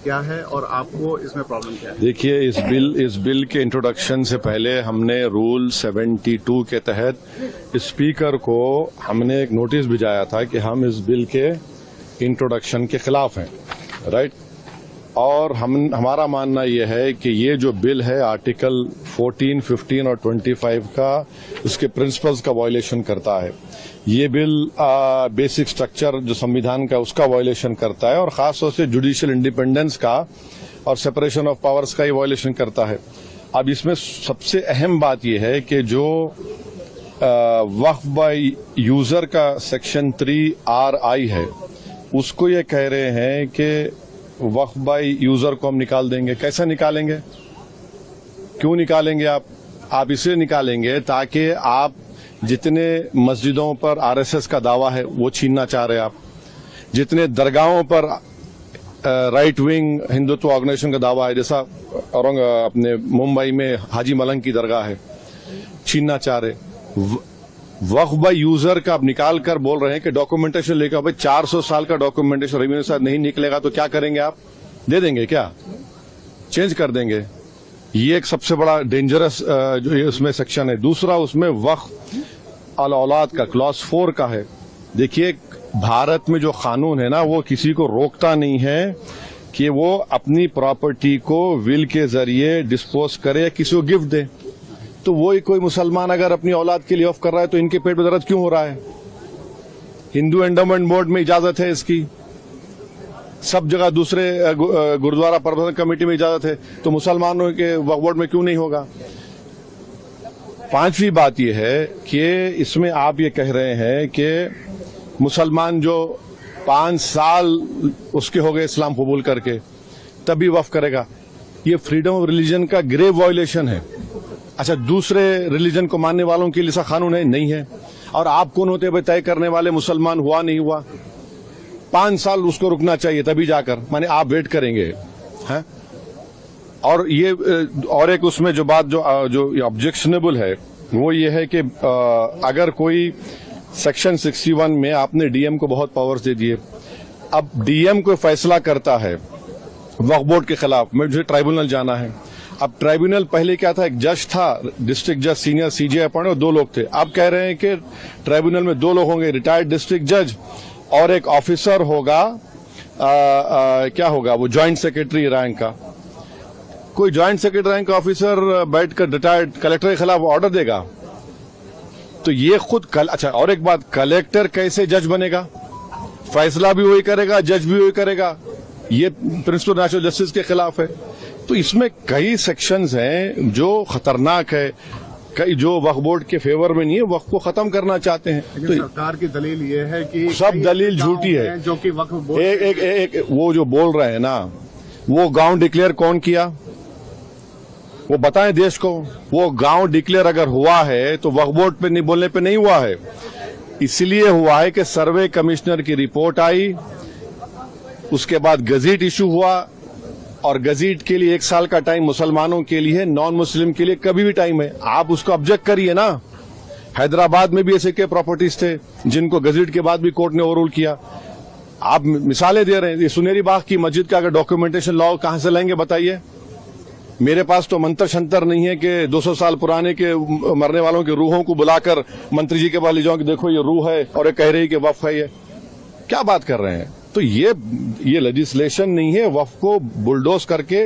کیا ہے اور آپ کو اس میں پرابلم کیا ہے؟ دیکھیے اس بل کے انٹروڈکشن سے پہلے ہم نے رول 72 کے تحت اسپیکر کو ہم نے ایک نوٹس بھیجایا تھا کہ ہم اس بل کے انٹروڈکشن کے خلاف ہیں، رائٹ؟ اور ہمارا ماننا یہ ہے کہ یہ جو بل ہے آرٹیکل 14, 15 اور 25 کا اس کے پرنسپلز کا وائلیشن کرتا ہے۔ یہ بل بیسک سٹرکچر جو سمویدھان کا اس کا وائلیشن کرتا ہے اور خاص طور سے جوڈیشل انڈیپینڈنس کا اور سپریشن آف پاورز کا یہ وائلیشن کرتا ہے۔ اب اس میں سب سے اہم بات یہ ہے کہ جو وقف بائی یوزر کا سیکشن 3RI ہے اس کو یہ کہہ رہے ہیں کہ وقف بائی یوزر کو ہم نکال دیں گے۔ کیسا نکالیں گے؟ کیوں نکالیں گے آپ اسے نکالیں گے تاکہ آپ جتنے مسجدوں پر RSS کا دعویٰ ہے وہ چھیننا چاہ رہے آپ، جتنے درگاہوں پر رائٹ ونگ ہندوتو آرگنائزیشن کا دعویٰ ہے، جیسا اپنے ممبئی میں حاجی ملنگ کی درگاہ ہے، چھیننا چاہ رہے۔ وقف بائی یوزر کا آپ نکال کر بول رہے ہیں کہ ڈاکومنٹیشن لے کے 400 سال کا ڈاکومنٹیشن ریونیو سے نہیں نکلے گا تو کیا کریں گے آپ؟ دے دیں گے کیا؟ چینج کر دیں گے؟ یہ ایک سب سے بڑا ڈینجرس جو اس میں سیکشن ہے۔ دوسرا اس میں وقف الاولاد کا کلاس 4 کا ہے۔ دیکھیے بھارت میں جو قانون ہے نا وہ کسی کو روکتا نہیں ہے کہ وہ اپنی پراپرٹی کو ول کے ذریعے ڈسپوز کرے یا کسی کو گفٹ دے۔ تو وہی کوئی مسلمان اگر اپنی اولاد کے لیے آف کر رہا ہے تو ان کے پیٹ میں درد کیوں ہو رہا ہے؟ ہندو انڈومنٹ بورڈ میں اجازت ہے اس کی، سب جگہ دوسرے گردوارہ پربندھن کمیٹی میں اجازت ہے، تو مسلمانوں کے وقف بورڈ میں کیوں نہیں ہوگا؟ پانچویں بات یہ ہے کہ اس میں آپ یہ کہہ رہے ہیں کہ مسلمان جو 5 سال اس کے ہو گئے اسلام قبول کر کے تبھی وقف کرے گا، یہ فریڈم آف ریلیجن کا گریو وائلیشن ہے۔ اچھا دوسرے ریلیجن کو ماننے والوں کے لیے ایسا قانون ہے؟ نہیں ہے۔ اور آپ کون ہوتے ہیں طے کرنے والے مسلمان ہوا نہیں ہوا؟ 5 سال اس کو رکنا چاہیے تبھی جا کر، مانے آپ ویٹ کریں گے ہاں؟ اور یہ اور ایک اس میں جو بات جو آبجیکشنیبل ہے وہ یہ ہے کہ اگر کوئی سیکشن 61 میں آپ نے DM کو بہت پاورز دے دیے، اب DM کو فیصلہ کرتا ہے وقف بورڈ کے خلاف، مجھے ٹرائبونل جانا ہے۔ اب ٹرائبونل پہلے کیا تھا؟ ایک جج تھا، ڈسٹرکٹ جج سینئر CJ اپوائنٹ، اور 2 لوگ تھے۔ اب کہہ رہے ہیں کہ ٹرائبونل میں 2 لوگ ہوں گے، ریٹائرڈ ڈسٹرکٹ جج اور ایک آفیسر ہوگا، کیا ہوگا وہ جوائنٹ سیکرٹری رینک کا۔ کوئی جوائنٹ سیکرٹری رینک کا آفیسر بیٹھ کر ریٹائرڈ کلیکٹر کے خلاف آرڈر دے گا تو یہ خود اچھا اور ایک بات، کلیکٹر کیسے جج بنے گا؟ فیصلہ بھی وہی کرے گا، جج بھی وہی کرے گا، یہ پرنسپل نیچرل جسٹس کے خلاف ہے۔ تو اس میں کئی سیکشنز ہیں جو خطرناک ہے، کئی جو وقف بورڈ کے فیور میں نہیں ہے، وقف کو ختم کرنا چاہتے ہیں۔ تو سرکار کی دلیل یہ ہے کہ سب دلیل جھوٹی ہے جو کہ وقف بورڈ ایک وہ جو بول رہے ہیں نا، وہ گاؤں ڈکلیئر کون کیا وہ بتائیں دیش کو۔ وہ گاؤں ڈکلیئر اگر ہوا ہے تو وقف بورڈ پہ نہیں بولنے پہ نہیں ہوا ہے، اس لیے ہوا ہے کہ سروے کمشنر کی رپورٹ آئی، اس کے بعد گزٹ ایشو ہوا، اور گزٹ کے لیے 1 سال کا ٹائم مسلمانوں کے لیے ہے، نان مسلم کے لیے کبھی بھی ٹائم ہے۔ آپ اس کو آبجیکٹ کریے نا۔ حیدرآباد میں بھی ایسے کے پراپرٹیز تھے جن کو گزٹ کے بعد بھی کورٹ نے اوور رول کیا۔ آپ مثالیں دے رہے ہیں، یہ سنیری باغ کی مسجد کا اگر ڈاکومنٹیشن لاؤ کہاں سے لیں گے بتائیے؟ میرے پاس تو منتر شنتر نہیں ہے کہ 200 سال پرانے کے مرنے والوں کی روحوں کو بلا کر منتری جی کے پاس لے جاؤں کہ دیکھو یہ روح ہے اور یہ کہہ رہی کہ وقف ہے۔ یہ کیا بات کر رہے ہیں؟ تو یہ لیجسلیشن نہیں ہے وقف کو بلڈوز کر کے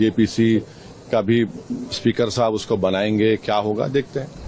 JPC کا بھی اسپیکر صاحب اس کو بنائیں گے، کیا ہوگا دیکھتے ہیں۔